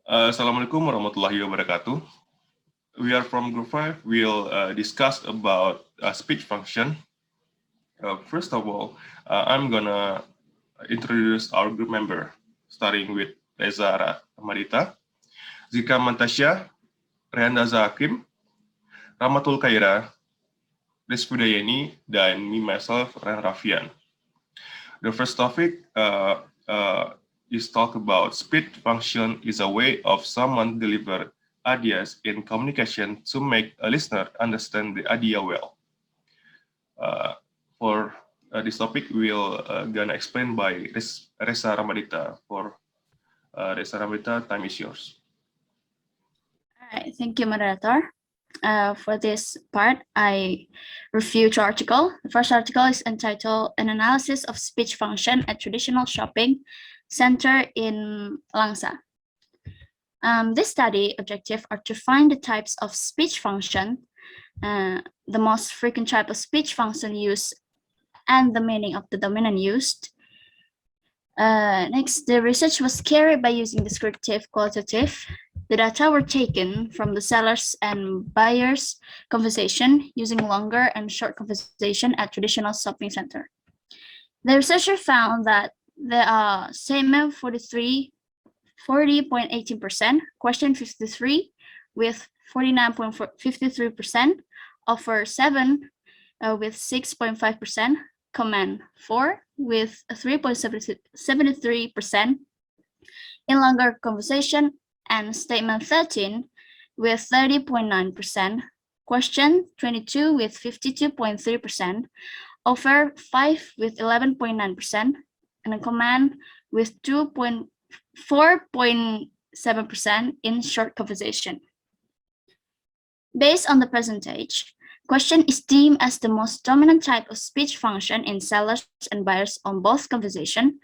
Assalamualaikum warahmatullahi wabarakatuh. We are from Group 5. We'll discuss about speech function. First of all, I'm gonna introduce our group member, starting with Ressa Rahmadita, Zikra Mantasya, Rayhan Hakim, Rahmatul Khaira, Resfida Yeni, dan me myself, Rayhan Rafiyan. The first topic is talk about speech function is a way of someone deliver ideas in communication to make a listener understand the idea well. For this topic, we'll gonna explain by Ressa Rahmadita. For Ressa Rahmadita, time is yours. All right, thank you, moderator. For this part, I review two articles. The first article is entitled An Analysis of Speech Function at Traditional Shopping Center in Langsa. This study objective are to find the types of speech function, the most frequent type of speech function used, and the meaning of the dominant used. Next, the research was carried by using descriptive qualitative. The data were taken from the sellers and buyers conversation using longer and short conversation at traditional shopping center. The researcher found that there are statement 40.18%, question 53 with 49.53%, offer 7 with 6.5%, comment 4 with 3.73%, in longer conversation, and statement 13 with 30.9%, question 22 with 52.3%, offer 5 with 11.9%, and a comment with 4.7% in short conversation. Based on the percentage, question is deemed as the most dominant type of speech function in sellers and buyers on both conversation.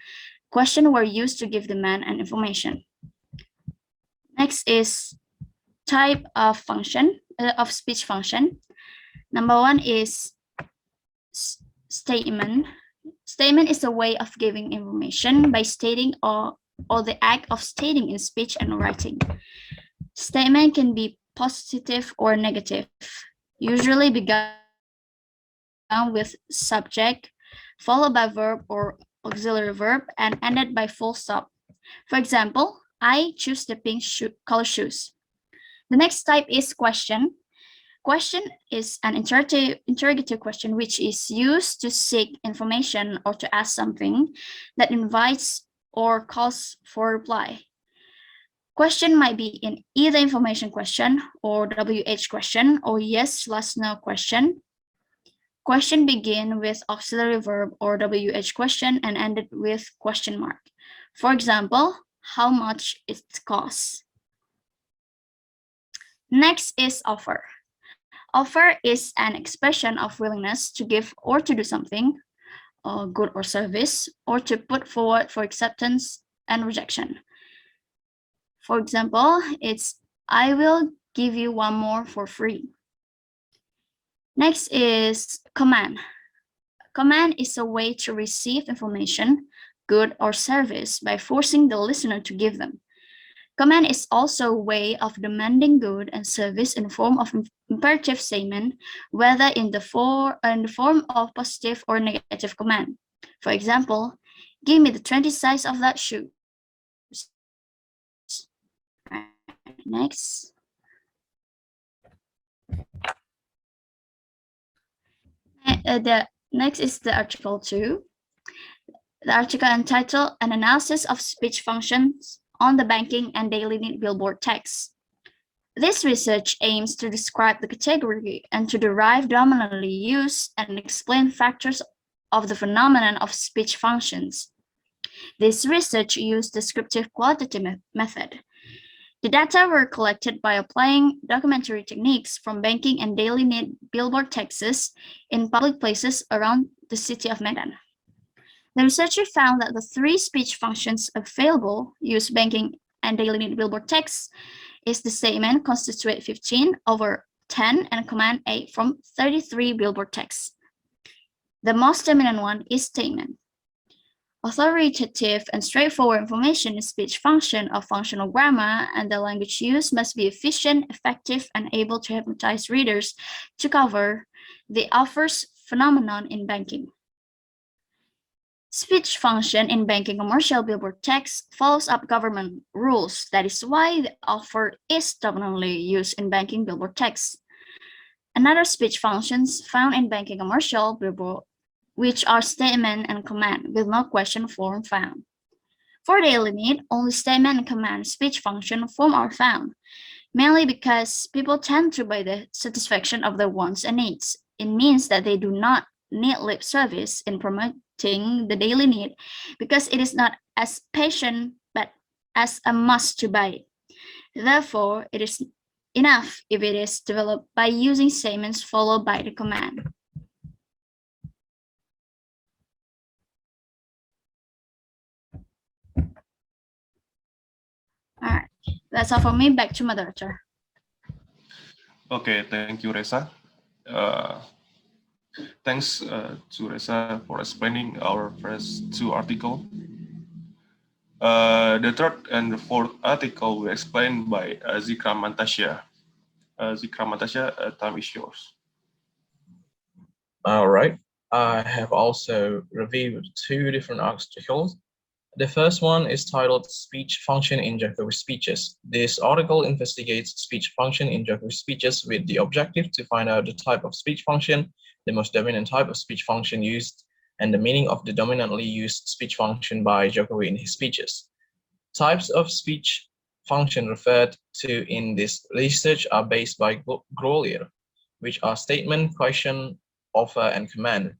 Questions were used to give demand and information. Next is type of function of speech function. Number one is statement. Statement is a way of giving information by stating or the act of stating in speech and writing. Statement can be positive or negative, usually begun with subject, followed by verb or auxiliary verb, and ended by full stop. For example, I choose the pink color shoes. The next type is question. Question is an interrogative question which is used to seek information or to ask something that invites or calls for reply. Question might be in either information question or WH question or yes/no question. Question begin with auxiliary verb or WH question and ended with question mark. For example, how much it costs. Next is offer. Offer is an expression of willingness to give or to do something, good or service, or to put forward for acceptance and rejection. For example, it's I will give you one more for free. Next is command. Command is a way to receive information, good or service, by forcing the listener to give them. Command is also a way of demanding good and service in form of imperative statement, whether in the form of positive or negative command. For example, give me the 20 size of that shoe. Next. Next is the article 2. The article entitled An Analysis of Speech Functions on the Banking and Daily Need Billboard Text. This research aims to describe the category and to derive dominantly used and explain factors of the phenomenon of speech functions. This research used descriptive qualitative method. The data were collected by applying documentary techniques from banking and daily need billboard texts in public places around the city of Medan. The researcher found that the 3 speech functions available use banking and daily need billboard text is the statement constitute 15/10 and command 8 from 33 billboard texts. The most dominant one is statement. Authoritative and straightforward information is speech function or functional grammar, and the language used must be efficient, effective, and able to hypnotize readers to cover the offers phenomenon in banking. Speech function in banking commercial billboard text follows up government rules. That is why the offer is dominantly used in banking billboard text. Another speech functions found in banking commercial billboard, which are statement and command with no question form found. For daily need, only statement and command speech function form are found, mainly because people tend to buy the satisfaction of their wants and needs. It means that they do not need lip service in promoting the daily need because it is not as patient but as a must to buy it. Therefore, it is enough if it is developed by using statements followed by the command. All right, that's all for me. Back to moderator. Okay, thank you, Ressa. Thanks to Ressa for explaining our first two articles. The third and the fourth article were explained by Zikra Mantasya. Zikra Mantasya, time is yours. All right. I have also reviewed two different articles. The first one is titled Speech Function in Jokowi Speeches. This article investigates speech function in Jokowi speeches with the objective to find out the type of speech function, the most dominant type of speech function used, and the meaning of the dominantly used speech function by Jokowi in his speeches. Types of speech function referred to in this research are based by Grolier, which are statement, question, offer, and command.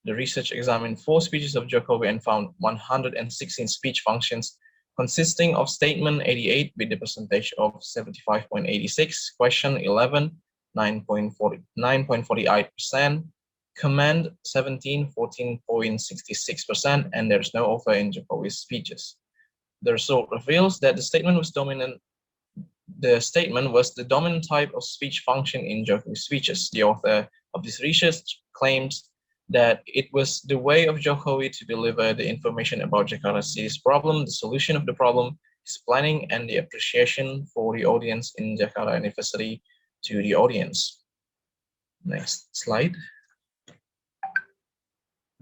The research examined 4 speeches of Jokowi and found 116 speech functions consisting of statement 88 with the percentage of 75.86, question 11, 9.48%, command 17, 14.66%, and there's no offer in Jokowi's speeches. The result reveals that the statement was dominant. The statement was the dominant type of speech function in Jokowi's speeches. The author of this research claims that it was the way of Jokowi to deliver the information about Jakarta City's problem, the solution of the problem, his planning, and the appreciation for the audience in Jakarta University to the audience. Next slide.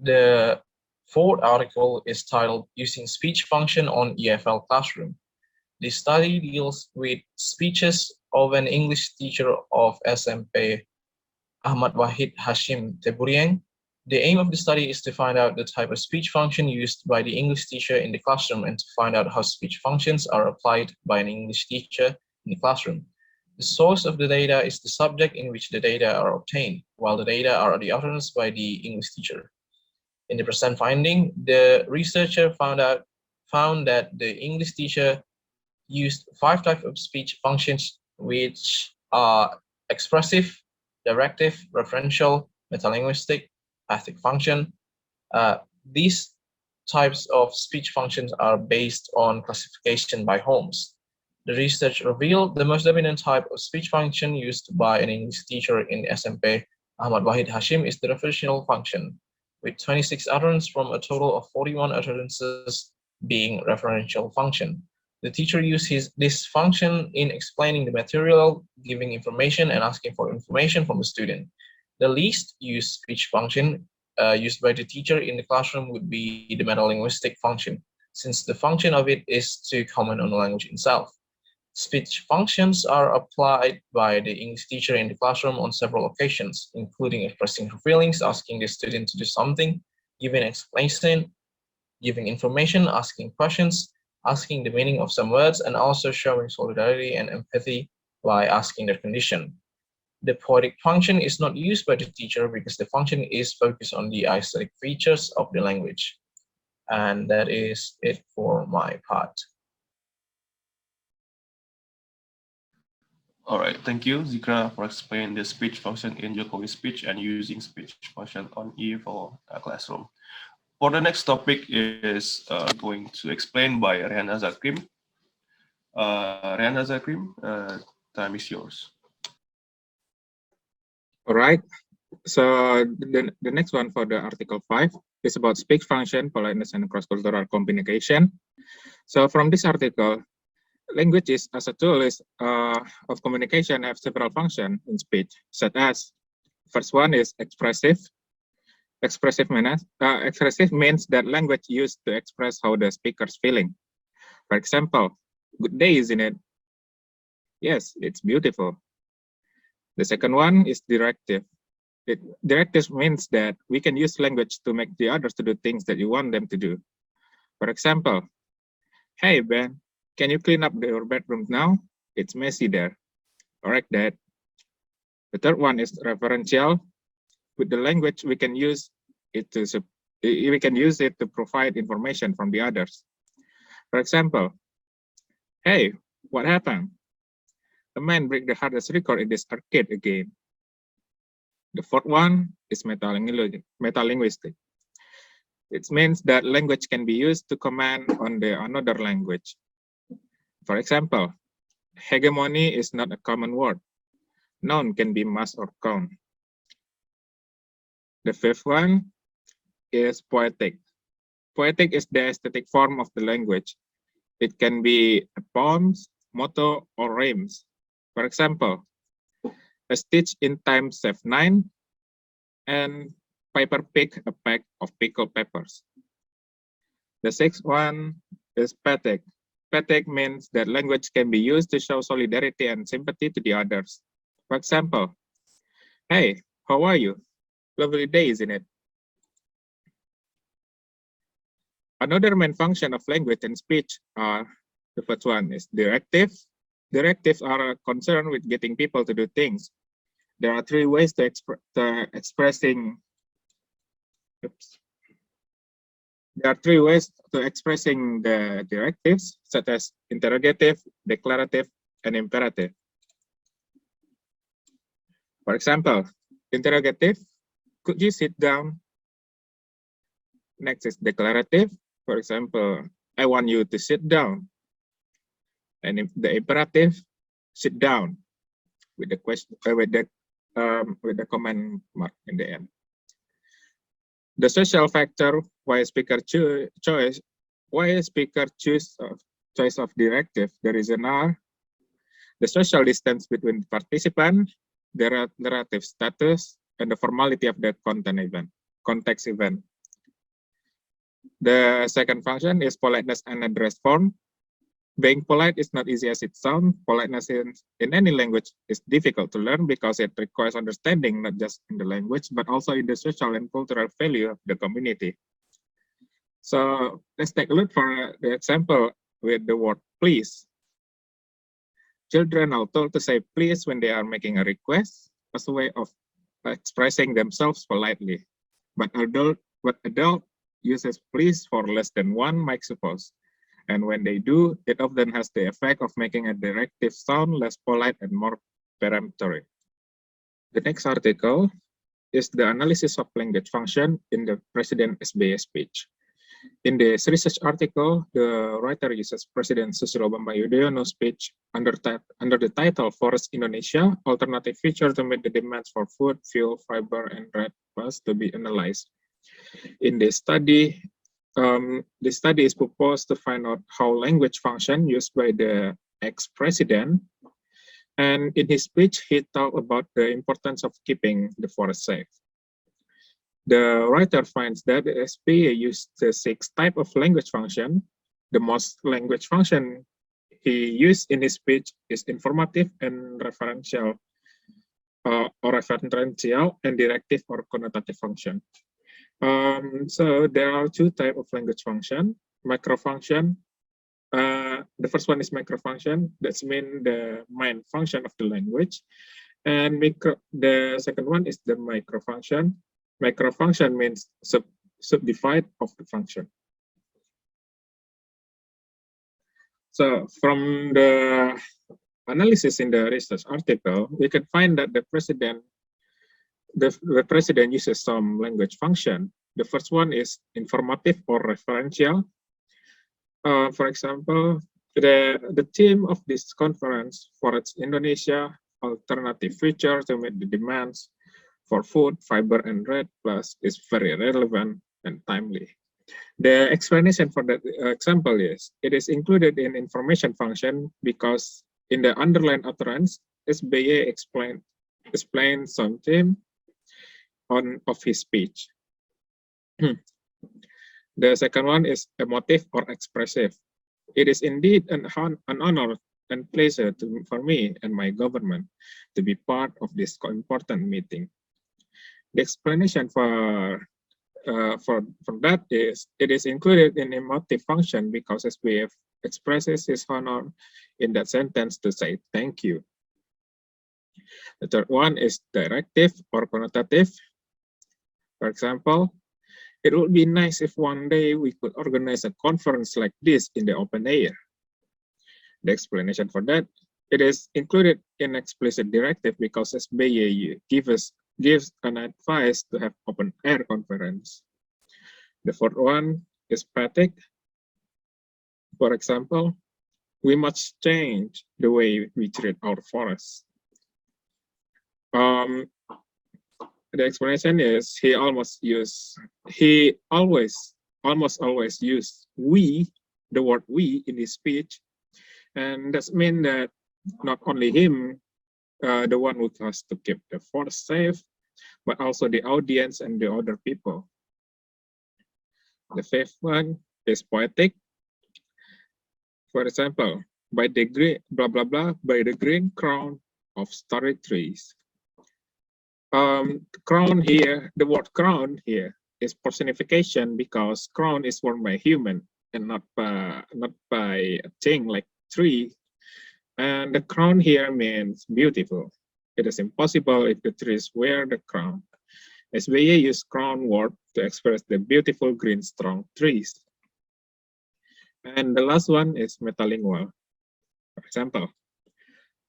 The fourth article is titled Using Speech Function on EFL Classroom. The study deals with speeches of an English teacher of SMP Ahmad Wahid Hashim Teburieng. The aim of the study is to find out the type of speech function used by the English teacher in the classroom and to find out how speech functions are applied by an English teacher in the classroom. The source of the data is the subject in which the data are obtained, while the data are the utterance by the English teacher. In the present finding, the researcher found that the English teacher used 5 types of speech functions, which are expressive, directive, referential, metalinguistic, poetic function. These types of speech functions are based on classification by Holmes. The research revealed the most dominant type of speech function used by an English teacher in SMP Ahmad Wahid Hashim is the referential function, with 26 utterances from a total of 41 utterances being referential function. The teacher used this function in explaining the material, giving information, and asking for information from the student. The least used speech function used by the teacher in the classroom would be the metalinguistic function, since the function of it is to comment on the language itself. Speech functions are applied by the English teacher in the classroom on several occasions, including expressing her feelings, asking the student to do something, giving explanation, giving information, asking questions, asking the meaning of some words, and also showing solidarity and empathy by asking their condition. The poetic function is not used by the teacher because the function is focused on the aesthetic features of the language. And that is it for my part. All right, thank you, Zikra, for explaining the speech function in Jokowi's speech and using speech function on EFL classroom. For the next topic is going to explain by Rayhan Rafiyan. Rayhan Rafiyan, time is yours. All right. So the next one for the Article 5 is about speech function, politeness, and cross-cultural communication. So from this article, languages as a tool of communication have several functions in speech, such as first one is expressive. Expressive means that language used to express how the speaker's feeling. For example, good day, isn't it? Yes, it's beautiful. The second one is directive. Directive means that we can use language to make the others to do things that you want them to do. For example, hey Ben, can you clean up your bedroom now? It's messy there. Correct that. The third one is referential. With the language, we can use it to provide information from the others. For example, hey, what happened? The man break the hardest record in this arcade again. The fourth one is metalinguistic. It means that language can be used to comment on another language. For example, hegemony is not a common word. Noun can be mass or count. The fifth one is poetic. Poetic is the aesthetic form of the language. It can be a poems, motto, or rhymes. For example, a stitch in time save 9, and Piper picked a pack of pickled peppers. The sixth one is poetic. Poetic means that language can be used to show solidarity and sympathy to the others. For example, hey, how are you? Lovely day, isn't it? Another main function of language and speech are, the first one is directive. Directives are concerned with getting people to do things. There are three ways to expressing. There are three ways to expressing the directives, such as interrogative, declarative, and imperative. For example, interrogative, could you sit down? Next is declarative. For example, I want you to sit down. And if the imperative, sit down, with the question with the comment mark in the end. The social factor why speaker choose choice of directive. The reason are the social distance between participant, the narrative status, and the formality of the context event. The second function is politeness and address form. Being polite is not easy as it sounds. Politeness in any language is difficult to learn because it requires understanding not just in the language, but also in the social and cultural value of the community. So let's take a look for the example with the word please. Children are told to say please when they are making a request as a way of expressing themselves politely. But adult uses please for less than one might suppose. And when they do, it often has the effect of making a directive sound less polite and more peremptory. The next article is the analysis of language function in the President SBY speech. In this research article, the writer uses President Susilo Bambang Yudhoyono's speech under the title Forest Indonesia, Alternative Future to Meet the Demands for Food, Fuel, Fiber, and Red Bus to be analyzed. In this study, is proposed to find out how language function used by the ex-president. And in his speech, he talked about the importance of keeping the forest safe. The writer finds that the SBY used the 6 types of language function. The most language function he used in his speech is informative and referential, and directive or connotative function. So there are 2 types of language function. Microfunction. The first one is microfunction. That's mean the main function of the language. And the second one is the microfunction. Microfunction means subdivide of the function. So from the analysis in the research article, we can find that the president uses some language function. The first one is informative or referential. For example, the theme of this conference, Forest Indonesia, Alternative Future to Meet the Demands for food, fiber, and red plus is very relevant and timely. The explanation for that example is, it is included in information function because in the underlying utterance, SBY explains something of his speech. The second one is emotive or expressive. It is indeed an honor and pleasure for me and my government to be part of this important meeting. The explanation for that is, it is included in emotive function because SBF expresses his honor in that sentence to say thank you. The third one is directive or connotative. For example, it would be nice if one day we could organize a conference like this in the open air. The explanation for that, it is included in explicit directive because SBY gives an advice to have open air conference. The fourth one is Poetic. For example, we must change the way we treat our forests. The explanation is he almost always use we, the word we in his speech, and that means that not only him, the one who has to keep the forest safe, but also the audience and the other people. The fifth one is poetic. For example, by the green blah blah blah by the green crown of starry trees. Crown here, the word crown here is personification because crown is worn by human and not by a thing like tree. And the crown here means beautiful. It is impossible if the trees wear the crown. SBY use crown word to express the beautiful green strong trees. And the last one is Metalingua. For example,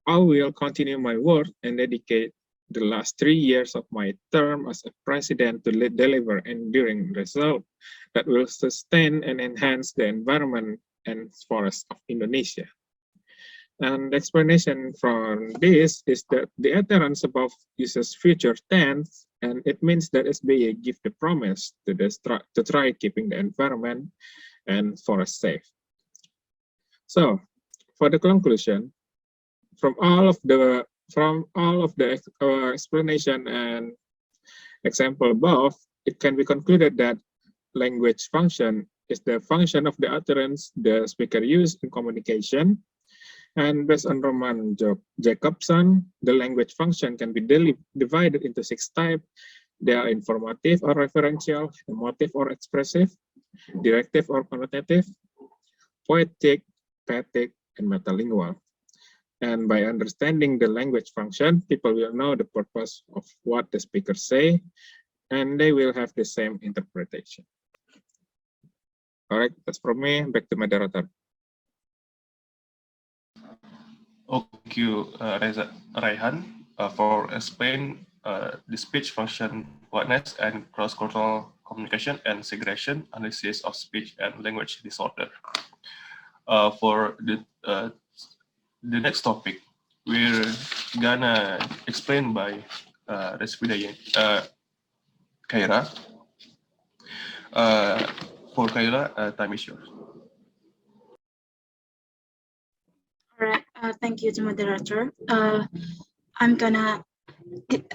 I will continue my work and dedicate the last 3 years of my term as a president to deliver enduring results that will sustain and enhance the environment and forests of Indonesia. And the explanation from this is that the utterance above uses future tense, and it means that SBY give the promise to try keeping the environment and forest safe. So, for the conclusion, from all of the explanation and example above, it can be concluded that language function is the function of the utterance the speaker uses in communication. And based on Roman Jacobson, the language function can be divided into 6 types. They are informative or referential, emotive or expressive, directive or connotative, poetic, poetic, and metalingual. And by understanding the language function, people will know the purpose of what the speakers say, and they will have the same interpretation. All right, that's from me. Back to moderator. Thank you, Rayhan, for explain the speech function politeness and cross-cultural communication and segregation analysis of speech and language disorder. For the next topic, we're gonna explain by Resfida Yeni, Khaira. For Khaira, time is yours. All right, thank you to moderator. I'm gonna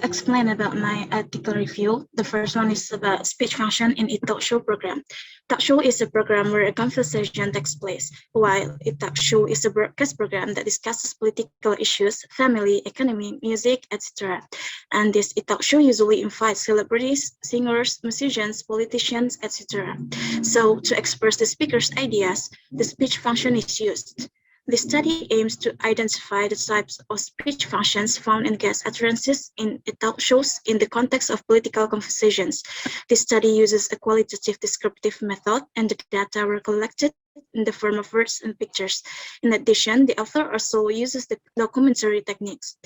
explain about my article review. The first one is about speech function in a talk show program. Talk show is a program where a conversation takes place, while a talk show is a broadcast program that discusses political issues, family, economy, music, etc. And this talk show usually invites celebrities, singers, musicians, politicians, etc. So to express the speaker's ideas, the speech function is used. The study aims to identify the types of speech functions found in guest utterances in talk shows in the context of political conversations. This study uses a qualitative descriptive method, and the data were collected in the form of words and pictures. In addition, the author also uses the documentary techniques.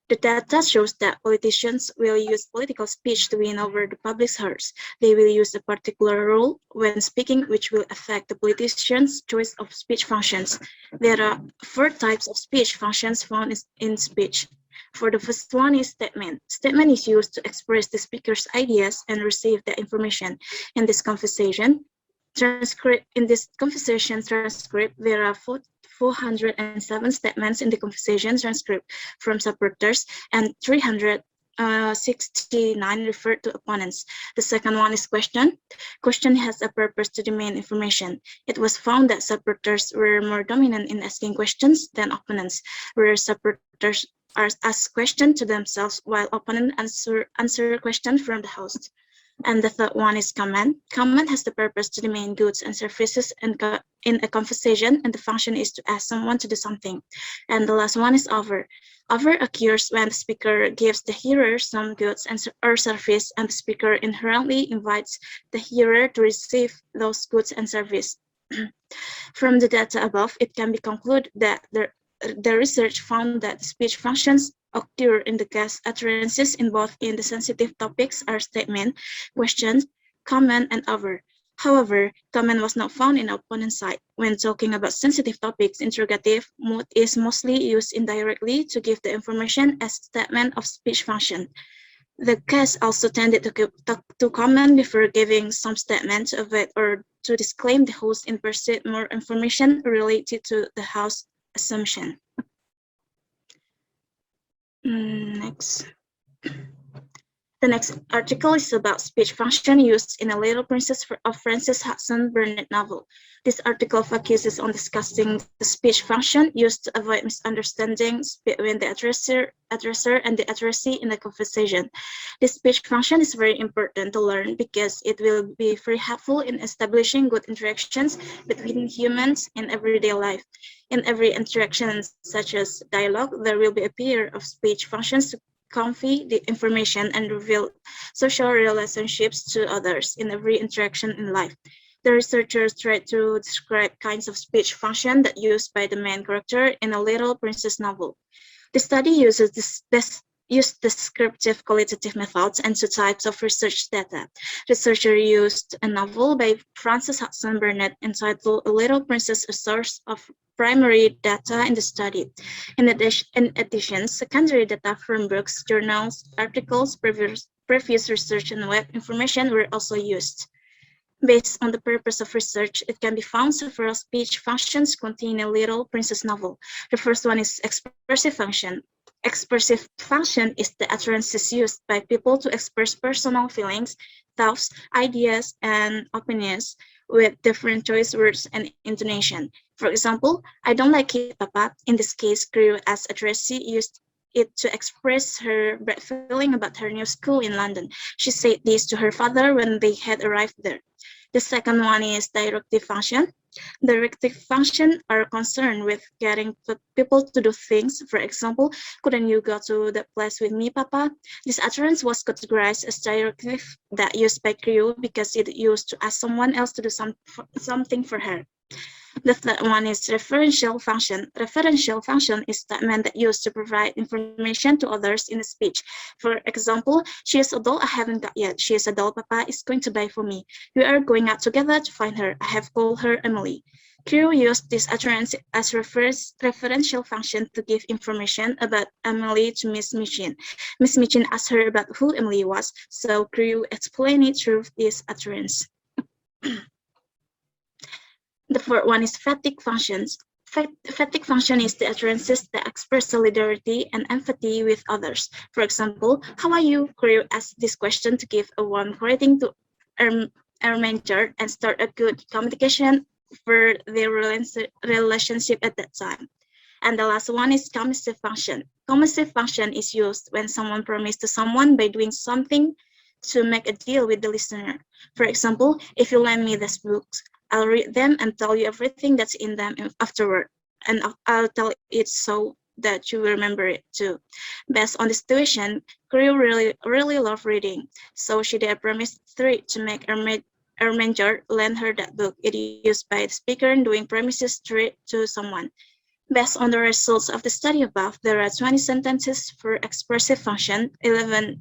The data shows that politicians will use political speech to win over the public's hearts. They will use a particular rule when speaking, which will affect the politician's choice of speech functions. There are 4 types of speech functions found in speech. For the first one is statement. Statement is used to express the speaker's ideas and receive the information. In this conversation transcript, there are 407 statements in the conversation transcript from supporters and 369 referred to opponents. The second one is question. Question has a purpose to demand information. It was found that supporters were more dominant in asking questions than opponents, where supporters ask questions to themselves while opponents answer questions from the host. And the third one is comment. Comment has the purpose to demand goods and services in a conversation, and the function is to ask someone to do something. And the last one is offer. Offer occurs when the speaker gives the hearer some goods or service, and the speaker inherently invites the hearer to receive those goods and service. From the data above, it can be concluded that the research found that speech functions occur in the case utterances involved in the sensitive topics are statement, questions, comment, and offer. However, comment was not found in opponent's side. When talking about sensitive topics, interrogative mode is mostly used indirectly to give the information as statement of speech function. The case also tended to comment before giving some statement to avoid or to disclaim the host in pursuit more information related to the host assumption. Next. The next article is about speech function used in A Little Princess of Frances Hudson Burnett novel. This article focuses on discussing the speech function used to avoid misunderstandings between the addresser and the addressee in the conversation. This speech function is very important to learn because it will be very helpful in establishing good interactions between humans in everyday life. In every interaction, such as dialogue, there will be a pair of speech functions to convey the information and reveal social relationships to others in every interaction in life. The researchers tried to describe kinds of speech function that used by the main character in A Little Princess novel. The study uses descriptive qualitative methods and two types of research data. Researchers used a novel by Frances Hudson Burnett entitled A Little Princess, a source of primary data in the study. In addition, secondary data from books, journals, articles, previous research, and web information were also used. Based on the purpose of research, it can be found several speech functions contained in A Little Princess novel. The first one is expressive function. Expressive function is the utterances used by people to express personal feelings, thoughts, ideas, and opinions with different choice words and intonation. For example, I don't like it, Papa. In this case, Crew as addressee used it to express her bad feeling about her new school in London. She said this to her father when they had arrived there. The second one is directive function. Directive function are concerned with getting people to do things. For example, couldn't you go to that place with me, Papa? This utterance was categorized as directive that used by Crew because it used to ask someone else to do something for her. The third one is referential function. Referential function is statement that used to provide information to others in a speech. For example, she is a doll I haven't got yet. She is a doll Papa is going to buy for me. We are going out together to find her. I have called her Emily. Crew used this utterance as referential function to give information about Emily to Miss Michin. Miss Michin asked her about who Emily was, so Crew explained it through this utterance. The fourth one is fatigue functions. Fatigue function is the utterances that express solidarity and empathy with others. For example, how are you? Crew asked this question to give a warm greeting to Ermanger and start a good communication for their relationship at that time. And the last one is commissive function. Commissive function is used when someone promises to someone by doing something to make a deal with the listener. For example, if you lend me these books, I'll read them and tell you everything that's in them afterward. And I'll tell it so that you will remember it too. Based on the situation, Crew really loved reading. So she did a promise to make Ermanger lend her that book. It is used by the speaker in doing promises to someone. Based on the results of the study above, there are 20 sentences for expressive function, 11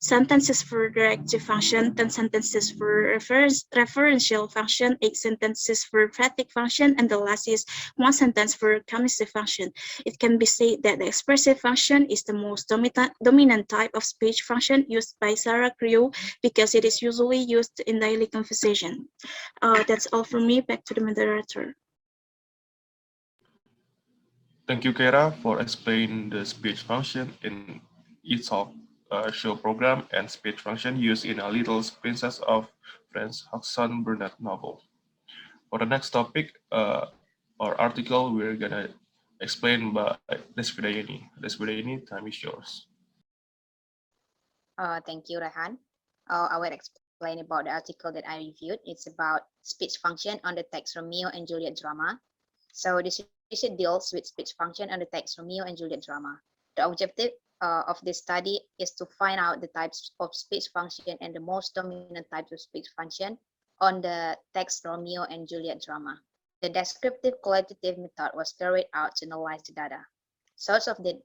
sentences for directive function, 10 sentences for referential function, 8 sentences for poetic function, and the last is 1 sentence for commutative function. It can be said that the expressive function is the most dominant type of speech function used by Sarah crew because it is usually used in daily conversation. That's all from me. Back to the moderator. Thank you, Kera, for explaining the speech function in each of show program and speech function used in A Little Princess of Franz Hudson Burnett novel. For the next topic, or article, we're gonna explain by Resfida Yeni. Resfida Yeni, time is yours. Thank you, Rayhan. I will explain about the article that I reviewed. It's about speech function on the text Romeo and Juliet drama. So this research deals with speech function on the text Romeo and Juliet drama. The objective of this study is to find out the types of speech function and the most dominant types of speech function on the text Romeo and Juliet drama. The descriptive qualitative method was carried out to analyze the data. Source of the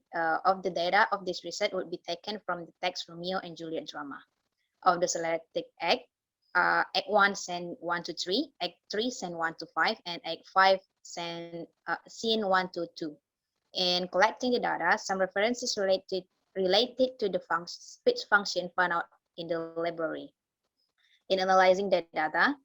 data of this research would be taken from the text Romeo and Juliet drama. Of the selected act, Act 1 scene 1 to 3, Act 3 scene 1 to 5, and Act 5 scene 1 to 2. In collecting the data, some references related to the speech function found out in the library. In analyzing the data,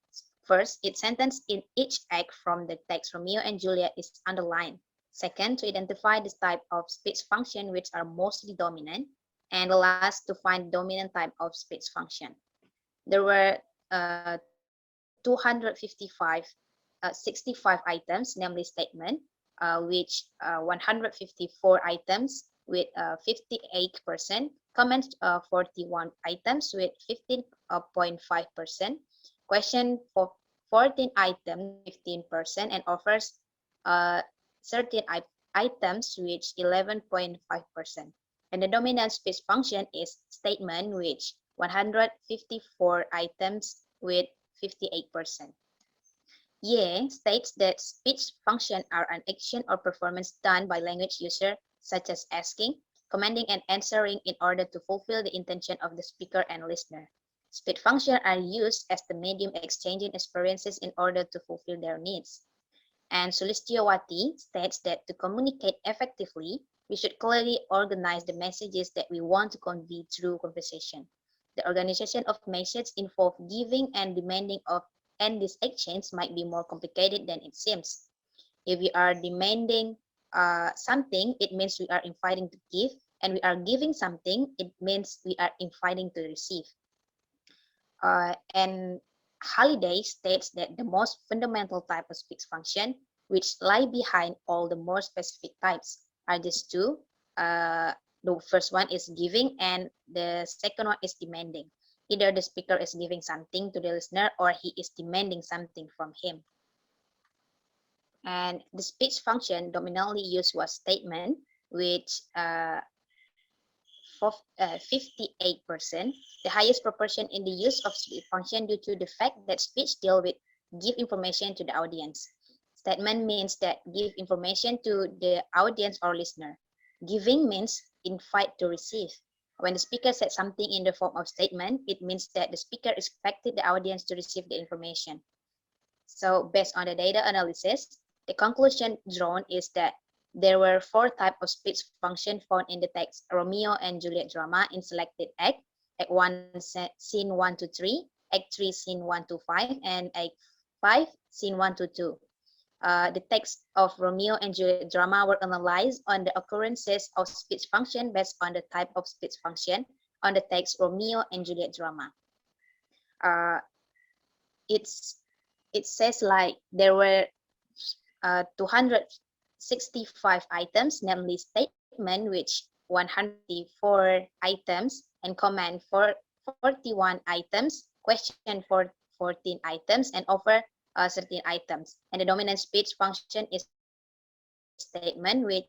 first, each sentence in each act from the text Romeo and Juliet is underlined. Second, to identify the type of speech function which are mostly dominant. And the last, to find dominant type of speech function. There were 265 items, namely statement, which 154 items with 58%, comments 41 items with 15.5%, question for 14 items 15%, and offers 13 items which 11.5%. And the dominant speech function is statement, which 154 items with 58%. Ye states that speech functions are an action or performance done by language user, such as asking, commanding, and answering in order to fulfill the intention of the speaker and listener. Speech functions are used as the medium exchanging experiences in order to fulfill their needs. And Sulistyowati states that to communicate effectively, we should clearly organize the messages that we want to convey through conversation. The organization of messages involves giving and demanding of, and this exchange might be more complicated than it seems. If we are demanding something, it means we are inviting to give, and we are giving something, it means we are inviting to receive. And Halliday states that the most fundamental type of speech function, which lie behind all the more specific types, are these two. The first one is giving, and the second one is demanding. Either the speaker is giving something to the listener or he is demanding something from him. And the speech function dominantly used was statement, which 58%, the highest proportion in the use of speech function due to the fact that speech deal with give information to the audience. Statement means that give information to the audience or listener. Giving means invite to receive. When the speaker said something in the form of statement, it means that the speaker expected the audience to receive the information. So based on the data analysis, the conclusion drawn is that there were 4 types of speech function found in the text Romeo and Juliet drama in selected act, Act 1 scene 1 to 3, Act 3 scene 1 to 5, and Act 5 scene 1 to 2. The text of Romeo and Juliet drama were analyzed on the occurrences of speech function based on the type of speech function on the text Romeo and Juliet drama. It says like there were 265 items, namely statement, which 104 items, and comment for 41 items, question for 14 items, and offer 13 items. And the dominant speech function is statement, which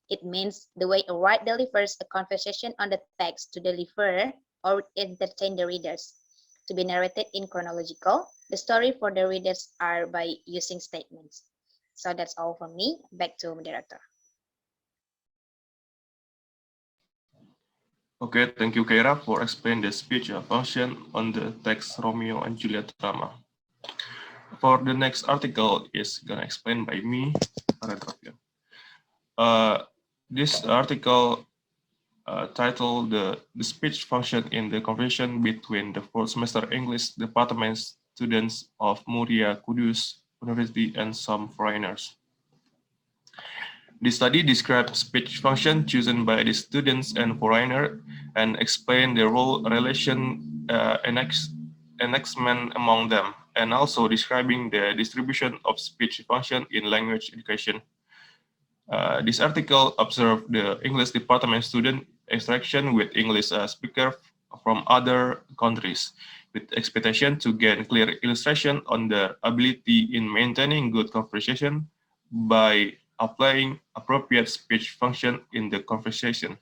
it means the way a writer delivers a conversation on the text to deliver or entertain the readers. To be narrated in chronological, the story for the readers are by using statements. So that's all from me. Back to director. Okay, thank you, Khaira, for explaining the speech function on the text Romeo and Juliet drama. For the next article is gonna explained by me, Rayhan Rafiyan. This article titled the speech function in the conversation between the fourth semester English department students of Muria Kudus University and some foreigners. The study describes speech function chosen by the students and foreigner and explain the role relation enactment among them, and also describing the distribution of speech function in language education. This article observed the English department student interaction with English speaker from other countries, with expectation to gain clear illustration on their ability in maintaining good conversation by applying appropriate speech function in the conversation.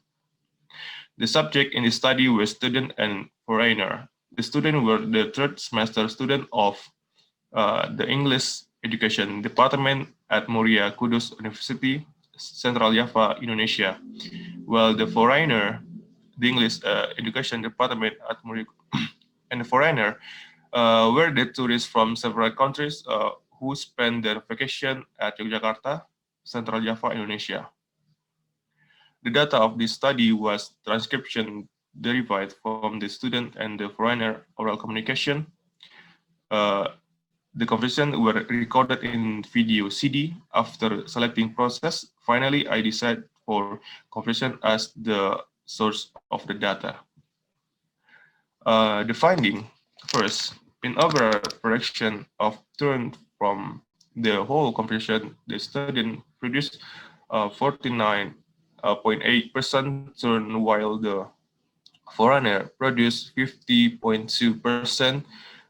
The subject in the study were student and foreigner. The students were the third semester student of the English Education Department at Muria Kudus University, Central Java, Indonesia, while the foreigner, the English Education Department at Muria, and the foreigner were the tourists from several countries who spent their vacation at Yogyakarta, Central Java, Indonesia. The data of this study was transcription derived from the student and the foreigner oral communication. The conversations were recorded in video CD. After selecting process, finally I decided for conversion as the source of the data. The finding, first, in overall production of turn from the whole conversion, the student produced 49.8% turn, while the foreigner produced 50.2%.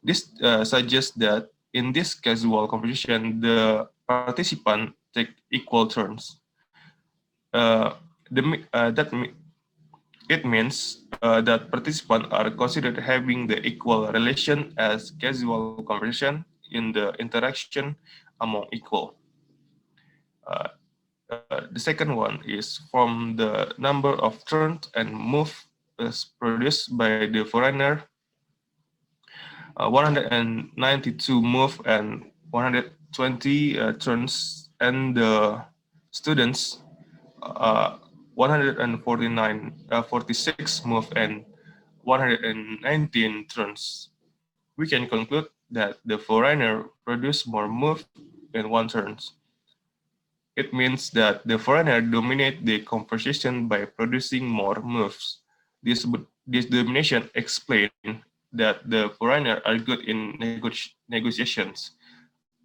This suggests that in this casual competition, the participants take equal turns. It means that participants are considered having the equal relation as casual conversation in the interaction among equal. The second one is from the number of turns and move produced by the foreigner, 192 move and 120 turns, and the students 149, 46 move and 119 turns. We can conclude that the foreigner produced more move than one turns. It means that the foreigner dominate the conversation by producing more moves. This domination explains that the foreigner are good in negotiations.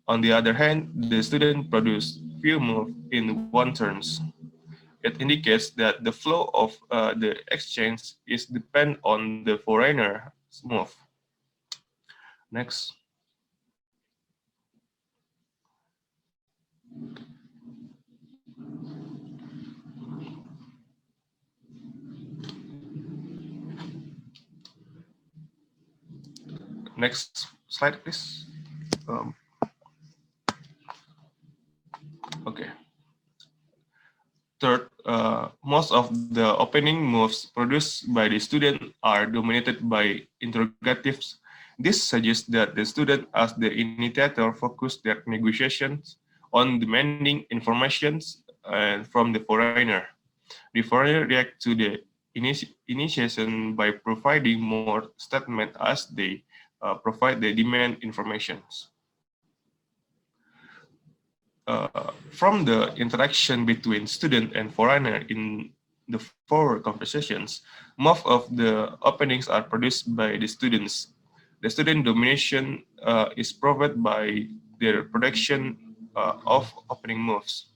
On the other hand, the student produce few moves in one turns. It indicates that the flow of the exchange is depend on the foreigner's move. Next. Next slide, please. Okay. Third, most of the opening moves produced by the student are dominated by interrogatives. This suggests that the student, as the initiator, focus their negotiations on demanding information from the foreigner. The foreigner react to the initiation by providing more statement as they provide the demand informations. From the interaction between student and foreigner in the four conversations, most of the openings are produced by the students. The student domination is provided by their production of opening moves.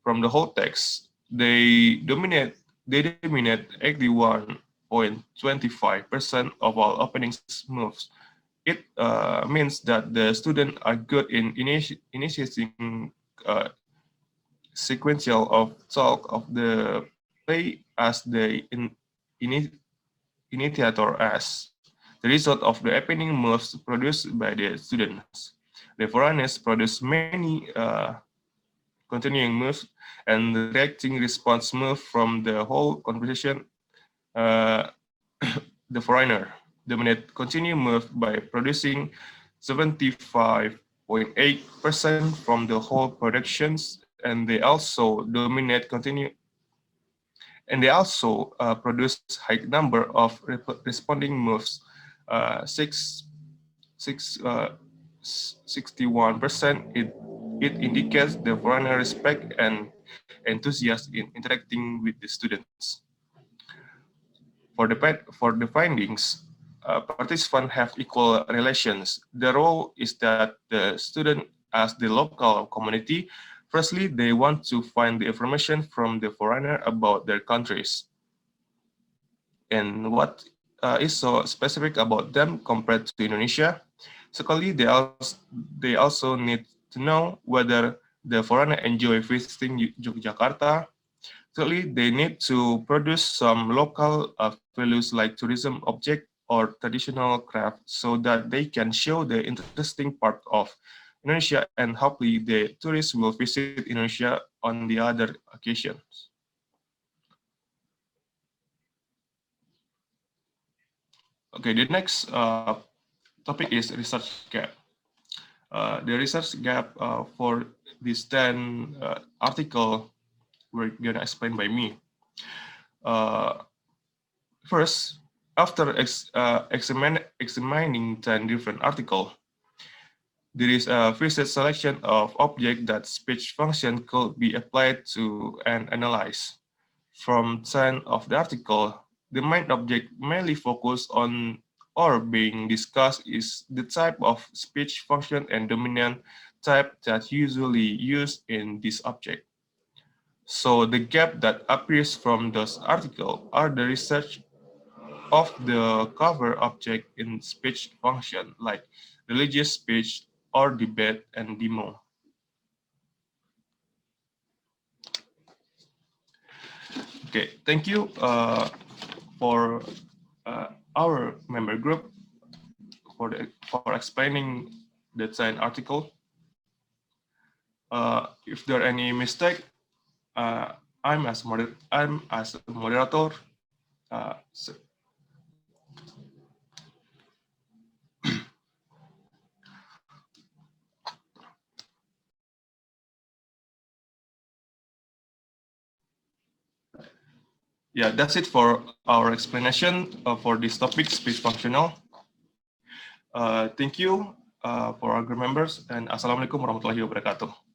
From the whole text, they dominate 81.25% of all openings moves. It means that the students are good in initiating sequential of talk of the play as the initiator as the result of the opening moves produced by the students. The foreigners produce many continuing moves, and the reacting response move from the whole conversation. The foreigner dominate continue move by producing 75.8% from the whole productions, and they also dominate continue, and they also produce high number of responding moves, 61%. It indicates the foreigner respect and enthusiasm in interacting with the students. For the findings, participants have equal relations. The role is that the student as the local community, firstly, they want to find the information from the foreigner about their countries and what is so specific about them compared to Indonesia. Secondly, they also need to know whether the foreigner enjoy visiting Yogyakarta. Thirdly, they need to produce some local values like tourism object or traditional craft so that they can show the interesting part of Indonesia, and hopefully the tourists will visit Indonesia on the other occasions. Okay, the next topic is research gap. The research gap for this 10 article were gonna explain by me. First, after examining 10 different articles, there is a preset selection of objects that speech function could be applied to and analyzed. From 10 of the article, the main object mainly focused on or being discussed is the type of speech function and dominant type that usually used in this object. So the gap that appears from those articles are the research of the cover object in speech function, like religious speech or debate and demo. Okay, thank you for our member group for explaining the 10 article. If there are any mistake, I'm as a moderator. So yeah, that's it for our explanation for this topic, speech functional. Thank you for our group members, and Assalamualaikum warahmatullahi wabarakatuh.